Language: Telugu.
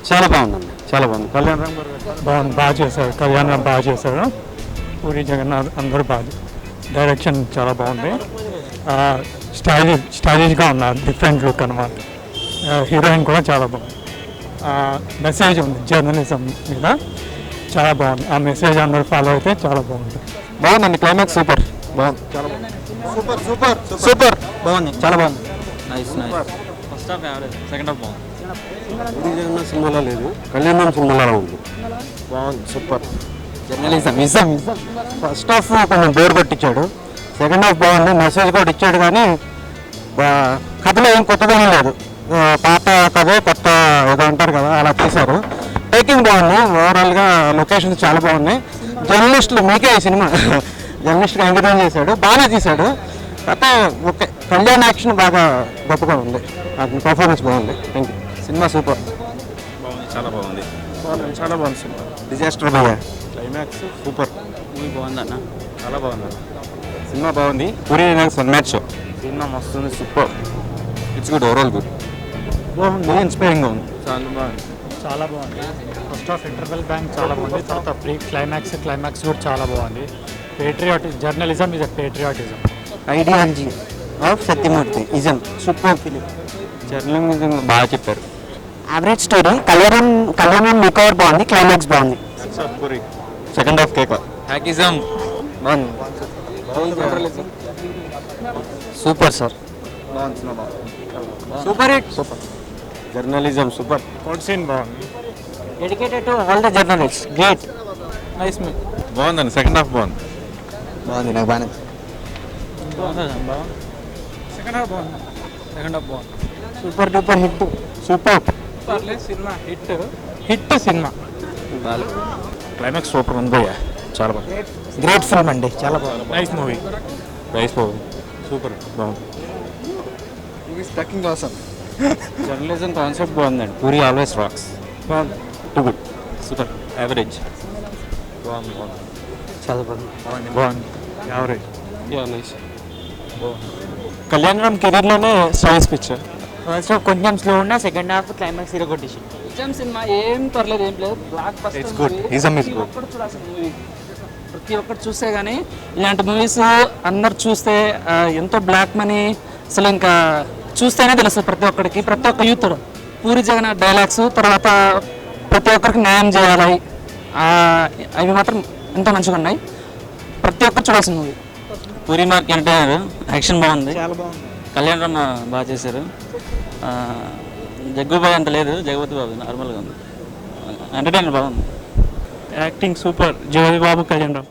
చాలా బాగుందండి, చాలా బాగుంది. కళ్యాణ్ రామ్ గారు బాగుంది, బాగా చేశారు. కళ్యాణ్ రామ్ బాగా చేశారు. పూరి జగన్నాథ్ అందరూ బాగా, డైరెక్షన్ చాలా బాగుంది. స్టైలిష్గా ఉన్నారు, డిఫరెంట్ లుక్ అనమాట. హీరోయిన్ కూడా చాలా బాగుంది. మెసేజ్ ఉంది జర్నలిజం మీద, చాలా బాగుంది. ఆ మెసేజ్ అందరూ ఫాలో అయితే చాలా బాగుంటుంది. బాగుందండి. క్లైమాక్స్ సూపర్ బాగుంది, చాలా బాగుంది. సూపర్ సూపర్ సూపర్ బాగుంది, చాలా బాగుంది. Nice nice. First half average, second half బాగుంది. పూరి జగన్నాథ్ సినిమాలో లేదు, కళ్యాణ్ రామ్ సినిమాలో ఉంది. బాగుంది, super. Journalism ism. First half కొంచెం బోర్ కొట్టించాడు, సెకండ్ హాఫ్ బాగుంది. మెసేజ్ కూడా ఇచ్చాడు, కానీ కథలో ఏం కొత్తదనం లేదు. పాత కథ కొత్త ఏదో అంటారు కదా, అలా తీశారు. టేకింగ్ బాగుంది, ఓవరాల్గా లొకేషన్స్ చాలా బాగున్నాయి. జర్నలిస్టులు మీకే ఈ సినిమా జర్నలిస్ట్గా అంకితం చేశాడు, బాగానే తీశాడు. అయితే ఓకే, కళ్యాణ్ యాక్షన్ బాగా గొప్పగా ఉంది, అతని పర్ఫార్మెన్స్ బాగుంది. Thank you. సినిమా సూపర్ బాగుంది, చాలా బాగుంది. చాలా బాగుంది సినిమా. డిజాస్టర్ బాగా, క్లైమాక్స్ సూపర్. మూవీ బాగుందన్న, చాలా బాగుంది. సినిమా బాగుంది. Puri Jagannadh one man show. సినిమా మస్తుంది, super. It's good, overall good. బాగుంది, ఇన్స్పైరింగ్గా ఉంది. చాలా బాగుంది. ఫస్ట్ హాఫ్ ఇంటర్వెల్ బ్యాంక్ చాలా బాగుంది. తర్వాత క్లైమాక్స్ కూడా చాలా బాగుంది. Journalism is a patriotism. Ideology of Satyamurthy ism, super film. Journalism బాగా చెప్పారు. Average story. కళ్యాణం మేకవర్ బాగుంది, క్లైమాక్స్ బాగుంది. పూరి సెకండ్ హాఫ్ కేక్ హ్యాకిజం బాగుంది. Super sir, super hit. Super journalism super. కోడ్ సీన్ బాగుంది. Dedicated to all the journalist, great. Nice మీ. బాగుందండి, సెకండ్ హాఫ్ బాగుంది. బాగుంది, నాకు బాగానే. సెకండ్ హాఫ్ బాగుంది. Super duper hit. సూపర్ సినిమా హిట్ సినిమా. క్లైమాక్స్ సూపర్ ఉంది, చాలా బాగుంది. గ్రేట్ ఫిల్మ్ అండి, చాలా బాగుంది. Nice movie. సూపర్ బాగుంది. జర్నలిజం కాన్సెప్ట్ బాగుందండి. Puri always rocks. బాగుంది, టూ గుడ్, సూపర్, యావరేజ్. బాగుంది, చాలా బాగుంది. బాగుంది, యావరేజ్. నైస్. కళ్యాణ్ రామ్ కెరీర్లోనే స్టైల్స్ పిక్చర్. ఫస్ట్ హాఫ్ కొంచెం స్లో ఉన్నా, సెకండ్ హాఫ్ క్లైమాక్స్ హీరో కొట్టేసి. నిజం సినిమా ఏం పర్లేదు, ఏం లేదు. Blockbuster It's good. Ism is good. ప్రతి ఒక్కటి చూస్తే కానీ ఇలాంటి మూవీస్ అందరు చూస్తే ఎంతో బ్లాక్ మనీ అసలు ఇంకా చూస్తేనే తెలుస్తుంది ప్రతి ఒక్కరికి, ప్రతి ఒక్క యూత్. పూరి జగన్నాథ్ డైలాగ్స్, తర్వాత ప్రతి ఒక్కరికి న్యాయం చేయాలి, అవి మాత్రం ఎంతో మంచిగా ఉన్నాయి. ప్రతి ఒక్కరు చూడాల్సిన movie. Puri mark enter action బాగుంది, కళ్యాణ్ రామ్ బాగా చేశారు. జగ్గుబాయ్ అంత లేదు, జగపతి బాబు నార్మల్గా ఉంది. ఎంటర్టైనర్ బాగుంది. Acting super. జగపతి బాబు, కళ్యాణ్ రామ్.